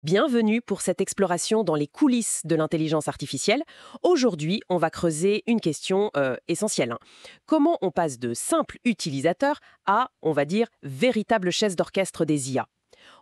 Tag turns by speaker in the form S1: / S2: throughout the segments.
S1: Bienvenue pour cette exploration dans les coulisses de l'intelligence artificielle. Aujourd'hui, on va creuser une question essentielle, hein. Comment on passe de simple utilisateur à, on va dire, véritable chef d'orchestre des IA?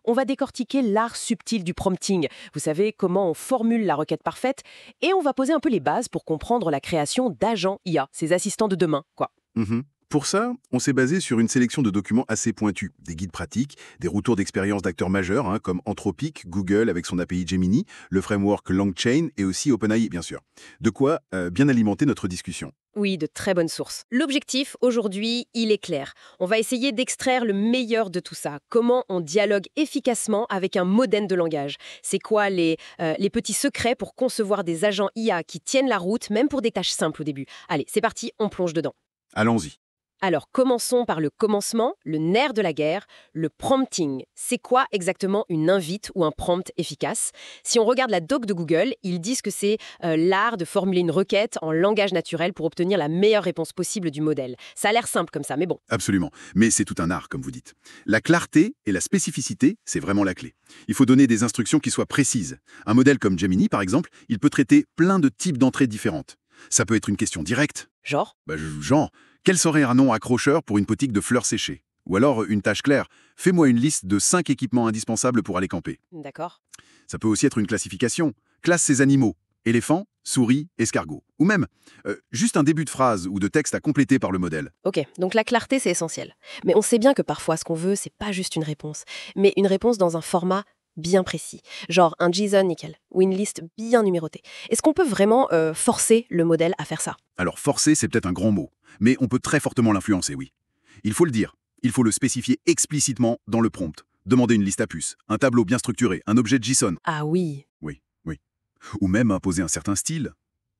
S1: On va décortiquer l'art subtil du prompting, vous savez, comment on formule la requête parfaite, et on va poser un peu les bases pour comprendre la création d'agents IA, ces assistants de demain, quoi.
S2: Mhm. Pour ça, on s'est basé sur une sélection de documents assez pointus, des guides pratiques, des retours d'expérience d'acteurs majeurs, comme Anthropic, Google avec son API Gemini, le framework LangChain et aussi OpenAI, bien sûr. De quoi bien alimenter notre discussion.
S1: Oui, de très bonnes sources. L'objectif, aujourd'hui, il est clair. On va essayer d'extraire le meilleur de tout ça. Comment on dialogue efficacement avec un modem de langage? C'est quoi les petits secrets pour concevoir des agents IA qui tiennent la route, même pour des tâches simples au début? Allez, c'est parti, on plonge dedans.
S2: Allons-y.
S1: Alors, commençons par le commencement, le nerf de la guerre, le prompting. C'est quoi exactement une invite ou un prompt efficace? Si on regarde la doc de Google, ils disent que c'est l'art de formuler une requête en langage naturel pour obtenir la meilleure réponse possible du modèle. Ça a l'air simple comme ça, mais bon.
S2: Absolument. Mais c'est tout un art, comme vous dites. La clarté et la spécificité, c'est vraiment la clé. Il faut donner des instructions qui soient précises. Un modèle comme Gemini, par exemple, il peut traiter plein de types d'entrées différentes. Ça peut être une question directe.
S1: Genre?
S2: Genre, quel serait un nom accrocheur pour une boutique de fleurs séchées? Ou alors une tâche claire, fais-moi une liste de 5 équipements indispensables pour aller camper.
S1: D'accord.
S2: Ça peut aussi être une classification. Classe ces animaux, éléphants, souris, escargots. Ou même, juste un début de phrase ou de texte à compléter par le modèle.
S1: Ok, donc la clarté, c'est essentiel. Mais on sait bien que parfois, ce qu'on veut, c'est pas juste une réponse, mais une réponse dans un format bien précis, genre un JSON nickel, ou une liste bien numérotée. Est-ce qu'on peut vraiment forcer le modèle à faire ça?
S2: Alors forcer, c'est peut-être un grand mot, mais on peut très fortement l'influencer, oui. Il faut le dire, il faut le spécifier explicitement dans le prompt. Demander une liste à puces, un tableau bien structuré, un objet JSON.
S1: Ah oui.
S2: Oui, oui. Ou même imposer un certain style,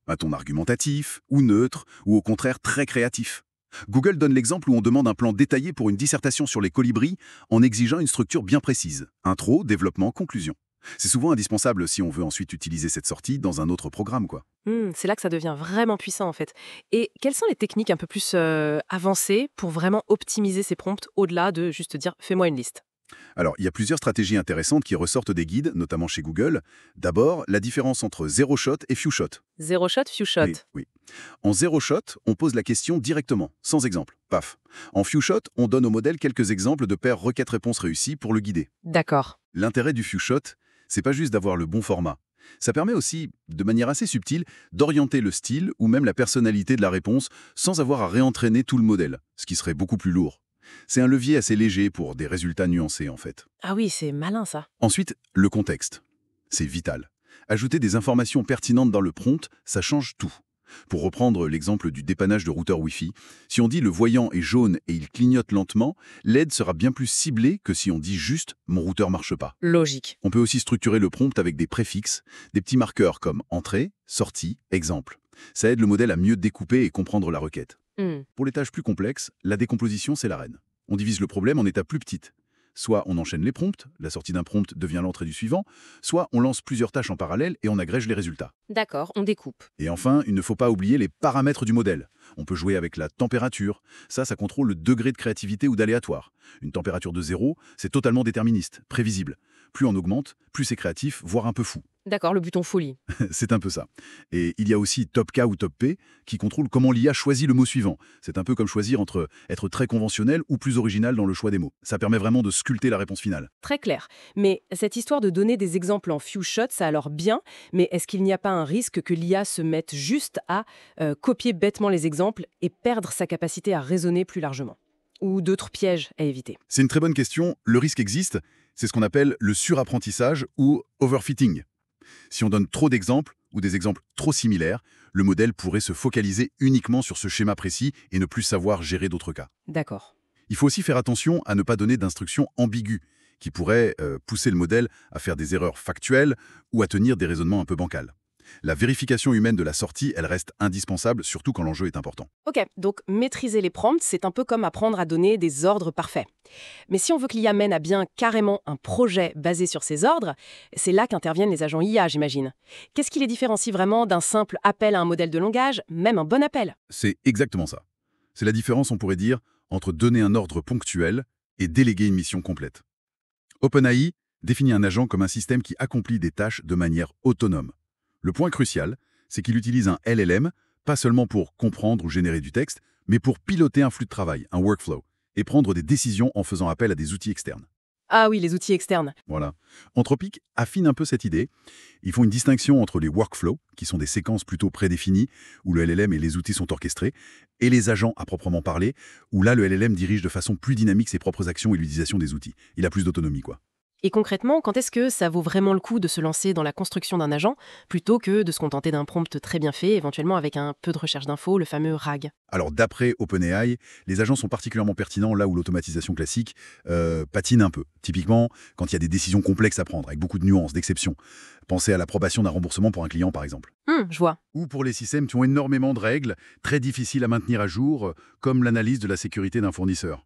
S2: un ton argumentatif, ou neutre, ou au contraire très créatif. Google donne l'exemple où on demande un plan détaillé pour une dissertation sur les colibris en exigeant une structure bien précise. Intro, développement, conclusion. C'est souvent indispensable si on veut ensuite utiliser cette sortie dans un autre programme, quoi.
S1: C'est là que ça devient vraiment puissant en fait. Et quelles sont les techniques un peu plus avancées pour vraiment optimiser ces prompts au-delà de juste dire fais-moi une liste?
S2: Alors, il y a plusieurs stratégies intéressantes qui ressortent des guides, notamment chez Google. D'abord, la différence entre zero shot et few shot.
S1: Zero shot, few shot.
S2: Oui, oui. En zero shot, on pose la question directement, sans exemple. Paf. En few shot, on donne au modèle quelques exemples de paires requête-réponse réussies pour le guider.
S1: D'accord.
S2: L'intérêt du few shot, c'est pas juste d'avoir le bon format. Ça permet aussi, de manière assez subtile, d'orienter le style ou même la personnalité de la réponse sans avoir à réentraîner tout le modèle, ce qui serait beaucoup plus lourd. C'est un levier assez léger pour des résultats nuancés, en fait.
S1: Ah oui, c'est malin ça.
S2: Ensuite, le contexte. C'est vital. Ajouter des informations pertinentes dans le prompt, ça change tout. Pour reprendre l'exemple du dépannage de routeur Wi-Fi, si on dit le voyant est jaune et il clignote lentement, l'aide sera bien plus ciblée que si on dit juste mon routeur marche pas.
S1: Logique.
S2: On peut aussi structurer le prompt avec des préfixes, des petits marqueurs comme entrée, sortie, exemple. Ça aide le modèle à mieux découper et comprendre la requête.
S1: Hmm.
S2: Pour les tâches plus complexes, la décomposition, c'est la reine. On divise le problème en étapes plus petites. Soit on enchaîne les prompts, la sortie d'un prompt devient l'entrée du suivant, soit on lance plusieurs tâches en parallèle et on agrège les résultats.
S1: D'accord, on découpe.
S2: Et enfin, il ne faut pas oublier les paramètres du modèle. On peut jouer avec la température. Ça contrôle le degré de créativité ou d'aléatoire. Une température de 0, c'est totalement déterministe, prévisible. Plus on augmente, plus c'est créatif, voire un peu fou.
S1: D'accord, le bouton folie.
S2: C'est un peu ça. Et il y a aussi top K ou top P qui contrôle comment l'IA choisit le mot suivant. C'est un peu comme choisir entre être très conventionnel ou plus original dans le choix des mots. Ça permet vraiment de sculpter la réponse finale.
S1: Très clair. Mais cette histoire de donner des exemples en few shots, ça a alors bien, mais est-ce qu'il n'y a pas un risque que l'IA se mette juste à copier bêtement les exemples et perdre sa capacité à raisonner plus largement? Ou d'autres pièges à éviter?
S2: C'est une très bonne question. Le risque existe. C'est ce qu'on appelle le surapprentissage ou overfitting. Si on donne trop d'exemples ou des exemples trop similaires, le modèle pourrait se focaliser uniquement sur ce schéma précis et ne plus savoir gérer d'autres cas.
S1: D'accord.
S2: Il faut aussi faire attention à ne pas donner d'instructions ambiguës qui pourraient pousser le modèle à faire des erreurs factuelles ou à tenir des raisonnements un peu bancals. La vérification humaine de la sortie, elle reste indispensable, surtout quand l'enjeu est important.
S1: Ok, donc maîtriser les prompts, c'est un peu comme apprendre à donner des ordres parfaits. Mais si on veut que l'IA mène à bien carrément un projet basé sur ces ordres, c'est là qu'interviennent les agents IA, j'imagine. Qu'est-ce qui les différencie vraiment d'un simple appel à un modèle de langage, même un bon appel?
S2: C'est exactement ça. C'est la différence, on pourrait dire, entre donner un ordre ponctuel et déléguer une mission complète. OpenAI, définit un agent comme un système qui accomplit des tâches de manière autonome. Le point crucial, c'est qu'il utilise un LLM, pas seulement pour comprendre ou générer du texte, mais pour piloter un flux de travail, un workflow, et prendre des décisions en faisant appel à des outils externes.
S1: Ah oui, les outils externes.
S2: Voilà. Anthropic affine un peu cette idée. Ils font une distinction entre les workflows, qui sont des séquences plutôt prédéfinies, où le LLM et les outils sont orchestrés, et les agents à proprement parler, où là le LLM dirige de façon plus dynamique ses propres actions et l'utilisation des outils. Il a plus d'autonomie, quoi.
S1: Et concrètement, quand est-ce que ça vaut vraiment le coup de se lancer dans la construction d'un agent, plutôt que de se contenter d'un prompt très bien fait, éventuellement avec un peu de recherche d'infos, le fameux RAG?
S2: Alors d'après OpenAI, les agents sont particulièrement pertinents là où l'automatisation classique patine un peu. Typiquement, quand il y a des décisions complexes à prendre, avec beaucoup de nuances, d'exceptions. Pensez à l'approbation d'un remboursement pour un client, par exemple.
S1: Je vois.
S2: Ou pour les systèmes qui ont énormément de règles, très difficiles à maintenir à jour, comme l'analyse de la sécurité d'un fournisseur.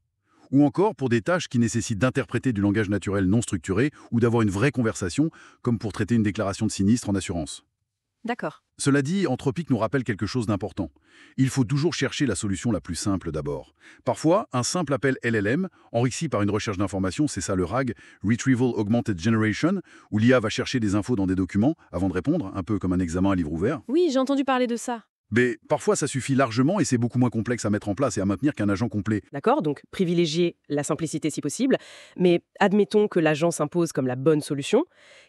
S2: Ou encore pour des tâches qui nécessitent d'interpréter du langage naturel non structuré ou d'avoir une vraie conversation, comme pour traiter une déclaration de sinistre en assurance.
S1: D'accord.
S2: Cela dit, Anthropic nous rappelle quelque chose d'important. Il faut toujours chercher la solution la plus simple d'abord. Parfois, un simple appel LLM, enrichi par une recherche d'informations, c'est ça le RAG, Retrieval Augmented Generation, où l'IA va chercher des infos dans des documents avant de répondre, un peu comme un examen à livre ouvert.
S1: Oui, j'ai entendu parler de ça.
S2: Mais parfois, ça suffit largement et c'est beaucoup moins complexe à mettre en place et à maintenir qu'un agent complet.
S1: D'accord, donc privilégier la simplicité si possible, mais admettons que l'agent s'impose comme la bonne solution.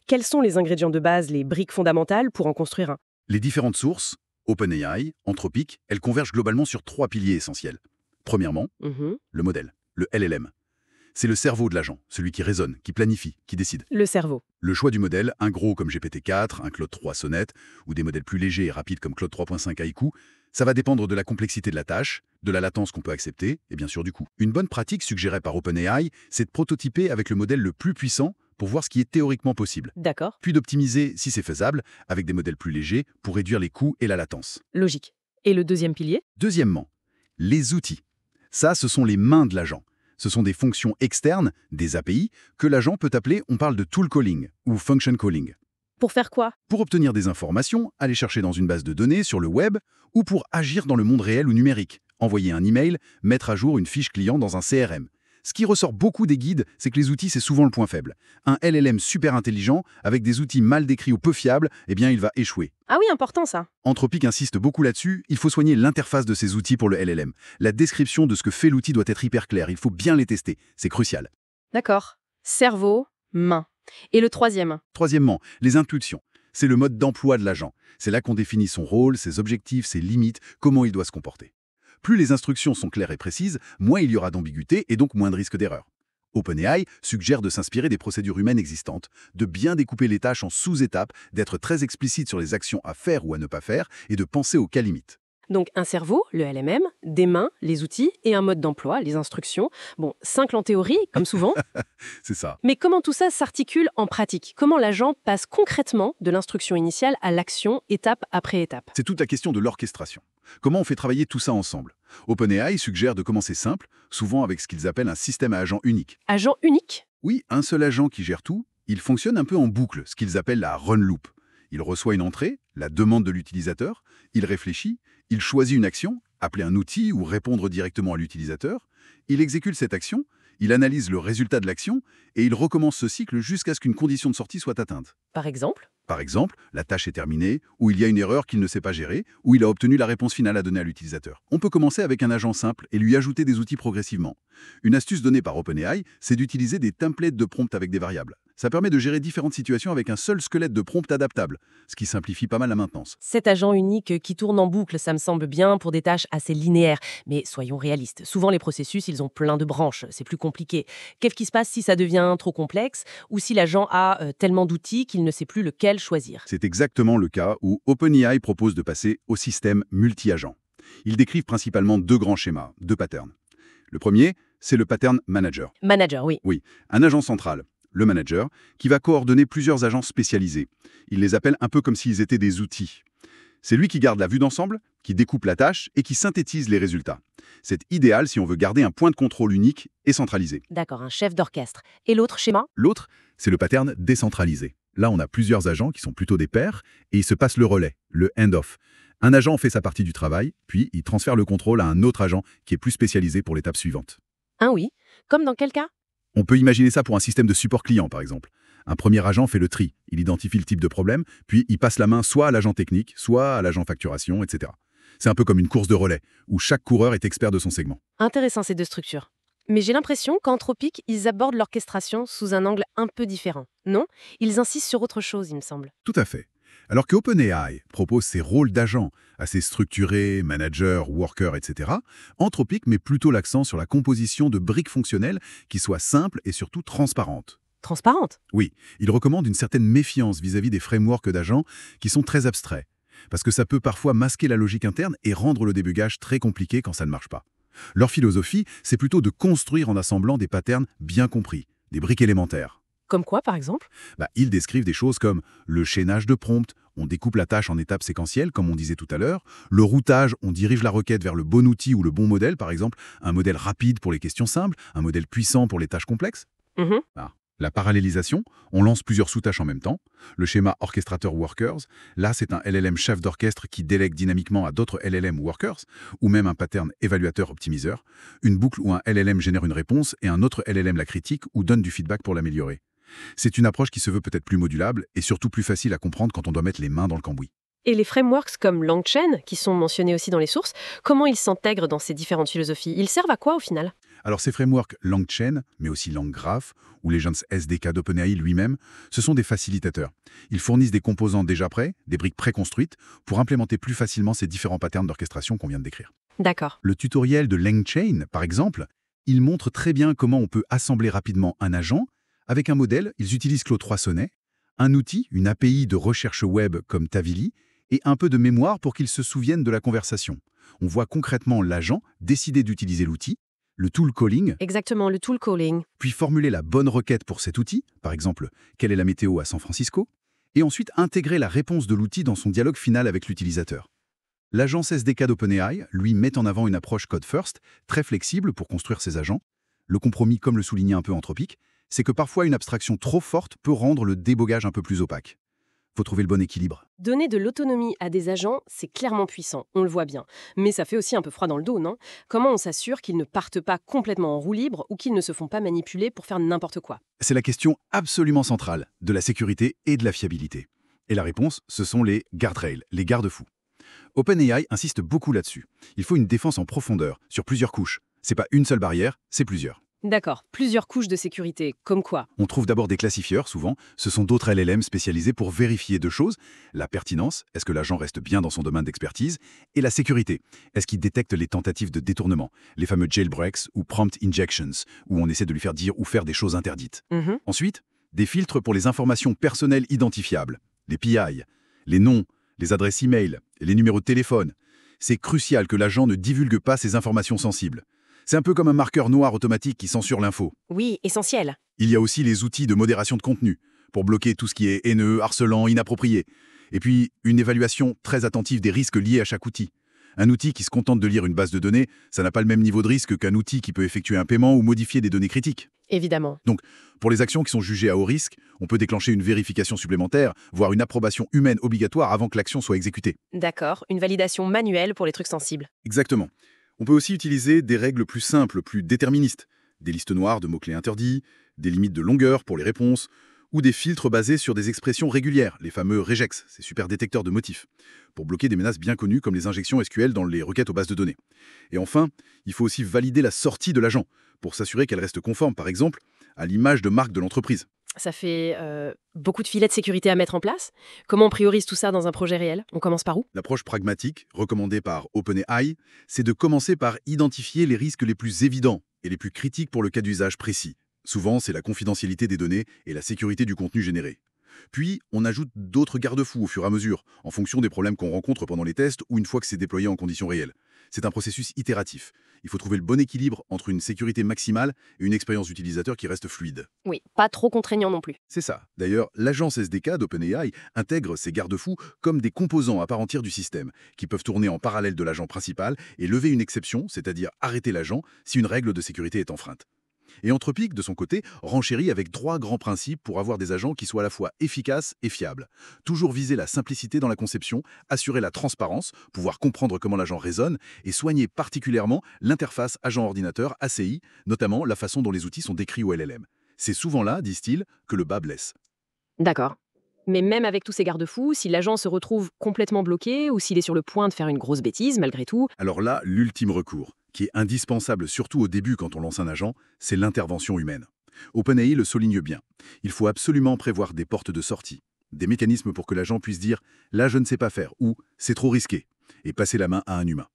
S1: Quels sont les ingrédients de base, les briques fondamentales pour en construire un?
S2: Les différentes sources, OpenAI, Anthropic, elles convergent globalement sur 3 piliers essentiels. Premièrement,
S1: Mhm.
S2: le modèle, le LLM. C'est le cerveau de l'agent, celui qui raisonne, qui planifie, qui décide.
S1: Le cerveau.
S2: Le choix du modèle, un gros comme GPT-4, un Claude 3 Sonnet, ou des modèles plus légers et rapides comme Claude 3.5 Haiku, ça va dépendre de la complexité de la tâche, de la latence qu'on peut accepter, et bien sûr du coût. Une bonne pratique suggérée par OpenAI, c'est de prototyper avec le modèle le plus puissant pour voir ce qui est théoriquement possible.
S1: D'accord.
S2: Puis d'optimiser, si c'est faisable, avec des modèles plus légers pour réduire les coûts et la latence.
S1: Logique. Et le deuxième pilier?
S2: Deuxièmement, les outils. Ça, ce sont les mains de l'agent. Ce sont des fonctions externes, des API, que l'agent peut appeler, on parle de tool calling ou function calling.
S1: Pour faire quoi?
S2: Pour obtenir des informations, aller chercher dans une base de données sur le web ou pour agir dans le monde réel ou numérique, envoyer un email, mettre à jour une fiche client dans un CRM. Ce qui ressort beaucoup des guides, c'est que les outils, c'est souvent le point faible. Un LLM super intelligent, avec des outils mal décrits ou peu fiables, eh bien, il va échouer.
S1: Ah oui, important ça.
S2: Anthropic insiste beaucoup là-dessus, il faut soigner l'interface de ces outils pour le LLM. La description de ce que fait l'outil doit être hyper claire, il faut bien les tester, c'est crucial.
S1: D'accord. Cerveau, main. Et le troisième?
S2: Troisièmement, les intuitions. C'est le mode d'emploi de l'agent. C'est là qu'on définit son rôle, ses objectifs, ses limites, comment il doit se comporter. Plus les instructions sont claires et précises, moins il y aura d'ambiguïté et donc moins de risque d'erreur. OpenAI suggère de s'inspirer des procédures humaines existantes, de bien découper les tâches en sous-étapes, d'être très explicite sur les actions à faire ou à ne pas faire et de penser aux cas limites.
S1: Donc un cerveau, le LMM, des mains, les outils, et un mode d'emploi, les instructions. Bon, simple en théorie, comme souvent.
S2: C'est ça.
S1: Mais comment tout ça s'articule en pratique? Comment l'agent passe concrètement de l'instruction initiale à l'action, étape après étape?
S2: C'est toute la question de l'orchestration. Comment on fait travailler tout ça ensemble? OpenAI suggère de commencer simple, souvent avec ce qu'ils appellent un système à agent unique.
S1: Agent unique?
S2: Oui, un seul agent qui gère tout, il fonctionne un peu en boucle, ce qu'ils appellent la run loop. Il reçoit une entrée, la demande de l'utilisateur, il réfléchit, il choisit une action, appeler un outil ou répondre directement à l'utilisateur, il exécute cette action, il analyse le résultat de l'action et il recommence ce cycle jusqu'à ce qu'une condition de sortie soit atteinte.
S1: Par exemple?
S2: Par exemple, la tâche est terminée, ou il y a une erreur qu'il ne sait pas gérer, ou il a obtenu la réponse finale à donner à l'utilisateur. On peut commencer avec un agent simple et lui ajouter des outils progressivement. Une astuce donnée par OpenAI, c'est d'utiliser des templates de prompt avec des variables. Ça permet de gérer différentes situations avec un seul squelette de prompt adaptable, ce qui simplifie pas mal la maintenance.
S1: Cet agent unique qui tourne en boucle, ça me semble bien pour des tâches assez linéaires. Mais soyons réalistes, souvent les processus, ils ont plein de branches, c'est plus compliqué. Qu'est-ce qui se passe si ça devient trop complexe ou si l'agent a tellement d'outils qu'il ne sait plus lequel choisir?
S2: C'est exactement le cas où OpenAI propose de passer au système multi-agent. Ils décrivent principalement deux grands schémas, deux patterns. Le premier, c'est le pattern manager.
S1: Manager, oui.
S2: Oui, un agent central, le manager, qui va coordonner plusieurs agents spécialisés. Il les appelle un peu comme s'ils étaient des outils. C'est lui qui garde la vue d'ensemble, qui découpe la tâche et qui synthétise les résultats. C'est idéal si on veut garder un point de contrôle unique et centralisé.
S1: D'accord, un chef d'orchestre. Et l'autre schéma?
S2: L'autre, c'est le pattern décentralisé. Là, on a plusieurs agents qui sont plutôt des pairs et ils se passent le relais, le hand-off. Un agent fait sa partie du travail, puis il transfère le contrôle à un autre agent qui est plus spécialisé pour l'étape suivante.
S1: Ah oui. Comme dans quel cas?
S2: On peut imaginer ça pour un système de support client, par exemple. Un premier agent fait le tri, il identifie le type de problème, puis il passe la main soit à l'agent technique, soit à l'agent facturation, etc. C'est un peu comme une course de relais, où chaque coureur est expert de son segment.
S1: Intéressant ces deux structures. Mais j'ai l'impression qu'Anthropic, ils abordent l'orchestration sous un angle un peu différent. Non? Ils insistent sur autre chose, il me semble.
S2: Tout à fait. Alors que OpenAI propose ses rôles d'agent assez structurés, manager, worker, etc., Anthropic met plutôt l'accent sur la composition de briques fonctionnelles qui soient simples et surtout transparentes.
S1: Transparente.
S2: Oui, il recommande une certaine méfiance vis-à-vis des frameworks d'agents qui sont très abstraits, parce que ça peut parfois masquer la logique interne et rendre le débugage très compliqué quand ça ne marche pas. Leur philosophie, c'est plutôt de construire en assemblant des patterns bien compris, des briques élémentaires.
S1: Comme quoi, par exemple?
S2: Ils décrivent des choses comme le chaînage de prompt, on découpe la tâche en étapes séquentielles, comme on disait tout à l'heure, le routage, on dirige la requête vers le bon outil ou le bon modèle, par exemple, un modèle rapide pour les questions simples, un modèle puissant pour les tâches complexes.
S1: Mhm.
S2: La parallélisation, on lance plusieurs sous-tâches en même temps. Le schéma orchestrateur workers, là c'est un LLM chef d'orchestre qui délègue dynamiquement à d'autres LLM workers, ou même un pattern évaluateur optimiseur, une boucle où un LLM génère une réponse et un autre LLM la critique ou donne du feedback pour l'améliorer. C'est une approche qui se veut peut-être plus modulable et surtout plus facile à comprendre quand on doit mettre les mains dans le cambouis.
S1: Et les frameworks comme LangChain, qui sont mentionnés aussi dans les sources, comment ils s'intègrent dans ces différentes philosophies? Ils servent à quoi au final?
S2: Alors ces frameworks LangChain, mais aussi LangGraph, ou les gens SDK d'OpenAI lui-même, ce sont des facilitateurs. Ils fournissent des composants déjà prêts, des briques préconstruites, pour implémenter plus facilement ces différents patterns d'orchestration qu'on vient de décrire.
S1: D'accord.
S2: Le tutoriel de LangChain, par exemple, il montre très bien comment on peut assembler rapidement un agent. Avec un modèle, ils utilisent Claude 3 Sonnet, un outil, une API de recherche web comme Tavily, et un peu de mémoire pour qu'ils se souviennent de la conversation. On voit concrètement l'agent décider d'utiliser l'outil, le tool calling,
S1: Exactement, le tool calling.
S2: puis formuler la bonne requête pour cet outil, par exemple, quelle est la météo à San Francisco, et ensuite intégrer la réponse de l'outil dans son dialogue final avec l'utilisateur. L'agence SDK d'OpenAI, lui, met en avant une approche code first, très flexible pour construire ses agents. Le compromis, comme le soulignait un peu Anthropic, c'est que parfois une abstraction trop forte peut rendre le débogage un peu plus opaque. Faut trouver le bon équilibre.
S1: Donner de l'autonomie à des agents, c'est clairement puissant, on le voit bien. Mais ça fait aussi un peu froid dans le dos, non? Comment on s'assure qu'ils ne partent pas complètement en roue libre ou qu'ils ne se font pas manipuler pour faire n'importe quoi?
S2: C'est la question absolument centrale de la sécurité et de la fiabilité. Et la réponse, ce sont les guardrails, les garde-fous. OpenAI insiste beaucoup là-dessus. Il faut une défense en profondeur, sur plusieurs couches. C'est pas une seule barrière, c'est plusieurs.
S1: D'accord, plusieurs couches de sécurité, comme quoi?
S2: On trouve d'abord des classifieurs, souvent. Ce sont d'autres LLM spécialisés pour vérifier deux choses. La pertinence, est-ce que l'agent reste bien dans son domaine d'expertise? Et la sécurité, est-ce qu'il détecte les tentatives de détournement, les fameux jailbreaks ou prompt injections, où on essaie de lui faire dire ou faire des choses interdites.
S1: Mhm.
S2: Ensuite, des filtres pour les informations personnelles identifiables, les PI, les noms, les adresses e-mail et les numéros de téléphone. C'est crucial que l'agent ne divulgue pas ces informations sensibles. C'est un peu comme un marqueur noir automatique qui censure l'info.
S1: Oui, essentiel.
S2: Il y a aussi les outils de modération de contenu, pour bloquer tout ce qui est haineux, harcelant, inapproprié. Et puis, une évaluation très attentive des risques liés à chaque outil. Un outil qui se contente de lire une base de données, ça n'a pas le même niveau de risque qu'un outil qui peut effectuer un paiement ou modifier des données critiques.
S1: Évidemment.
S2: Pour les actions qui sont jugées à haut risque, on peut déclencher une vérification supplémentaire, voire une approbation humaine obligatoire avant que l'action soit exécutée.
S1: D'accord, une validation manuelle pour les trucs sensibles.
S2: Exactement. On peut aussi utiliser des règles plus simples, plus déterministes, des listes noires de mots-clés interdits, des limites de longueur pour les réponses, ou des filtres basés sur des expressions régulières, les fameux regex, ces super détecteurs de motifs, pour bloquer des menaces bien connues comme les injections SQL dans les requêtes aux bases de données. Et enfin, il faut aussi valider la sortie de l'agent, pour s'assurer qu'elle reste conforme, par exemple, à l'image de marque de l'entreprise.
S1: Ça fait beaucoup de filets de sécurité à mettre en place. Comment on priorise tout ça dans un projet réel? On commence par où?
S2: L'approche pragmatique, recommandée par OpenAI, c'est de commencer par identifier les risques les plus évidents et les plus critiques pour le cas d'usage précis. Souvent, c'est la confidentialité des données et la sécurité du contenu généré. Puis, on ajoute d'autres garde-fous au fur et à mesure, en fonction des problèmes qu'on rencontre pendant les tests ou une fois que c'est déployé en conditions réelles. C'est un processus itératif. Il faut trouver le bon équilibre entre une sécurité maximale et une expérience utilisateur qui reste fluide.
S1: Oui, pas trop contraignant non plus.
S2: C'est ça. D'ailleurs, l'agence SDK d'OpenAI intègre ces garde-fous comme des composants à part entière du système, qui peuvent tourner en parallèle de l'agent principal et lever une exception, c'est-à-dire arrêter l'agent, si une règle de sécurité est enfreinte. Et Anthropic, de son côté, renchérit avec 3 grands principes pour avoir des agents qui soient à la fois efficaces et fiables. Toujours viser la simplicité dans la conception, assurer la transparence, pouvoir comprendre comment l'agent raisonne, et soigner particulièrement l'interface agent-ordinateur ACI, notamment la façon dont les outils sont décrits au LLM. C'est souvent là, disent-ils, que le bas blesse.
S1: D'accord. Mais même avec tous ces garde-fous, si l'agent se retrouve complètement bloqué ou s'il est sur le point de faire une grosse bêtise, malgré tout,
S2: Alors là, l'ultime recours, qui est indispensable surtout au début quand on lance un agent, c'est l'intervention humaine. OpenAI le souligne bien. Il faut absolument prévoir des portes de sortie, des mécanismes pour que l'agent puisse dire «là je ne sais pas faire» ou «c'est trop risqué» et passer la main à un humain.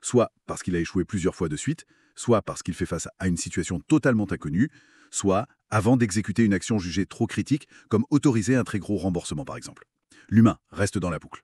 S2: Soit parce qu'il a échoué plusieurs fois de suite, soit parce qu'il fait face à une situation totalement inconnue, soit avant d'exécuter une action jugée trop critique, comme autoriser un très gros remboursement par exemple. L'humain reste dans la boucle.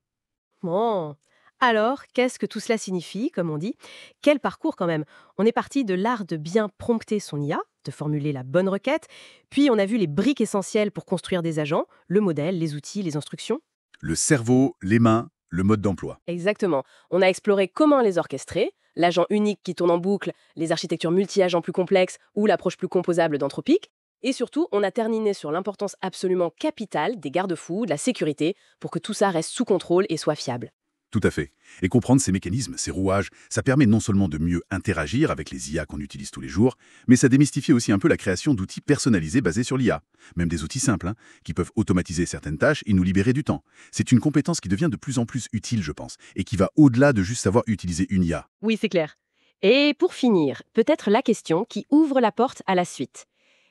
S1: bon. Alors, qu'est-ce que tout cela signifie, comme on dit? Quel parcours quand même? On est parti de l'art de bien prompter son IA, de formuler la bonne requête, puis on a vu les briques essentielles pour construire des agents, le modèle, les outils, les instructions.
S2: Le cerveau, les mains, le mode d'emploi.
S1: Exactement. On a exploré comment les orchestrer, l'agent unique qui tourne en boucle, les architectures multi-agents plus complexes ou l'approche plus composable d'Anthropic. Et surtout, on a terminé sur l'importance absolument capitale des garde-fous, de la sécurité, pour que tout ça reste sous contrôle et soit fiable.
S2: Tout à fait. Et comprendre ces mécanismes, ces rouages, ça permet non seulement de mieux interagir avec les IA qu'on utilise tous les jours, mais ça démystifie aussi un peu la création d'outils personnalisés basés sur l'IA. Même des outils simples, qui peuvent automatiser certaines tâches et nous libérer du temps. C'est une compétence qui devient de plus en plus utile, je pense, et qui va au-delà de juste savoir utiliser une IA.
S1: Oui, c'est clair. Et pour finir, peut-être la question qui ouvre la porte à la suite.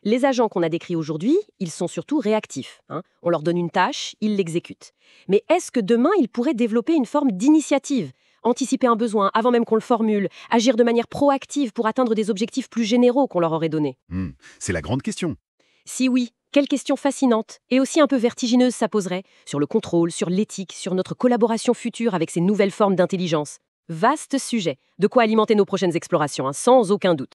S1: Les agents qu'on a décrits aujourd'hui, ils sont surtout réactifs, hein. On leur donne une tâche, ils l'exécutent. Mais est-ce que demain, ils pourraient développer une forme d'initiative, anticiper un besoin avant même qu'on le formule, agir de manière proactive pour atteindre des objectifs plus généraux qu'on leur aurait donnés?
S2: C'est la grande question.
S1: Si oui, quelle question fascinante et aussi un peu vertigineuse ça poserait sur le contrôle, sur l'éthique, sur notre collaboration future avec ces nouvelles formes d'intelligence. Vaste sujet, de quoi alimenter nos prochaines explorations, hein, sans aucun doute.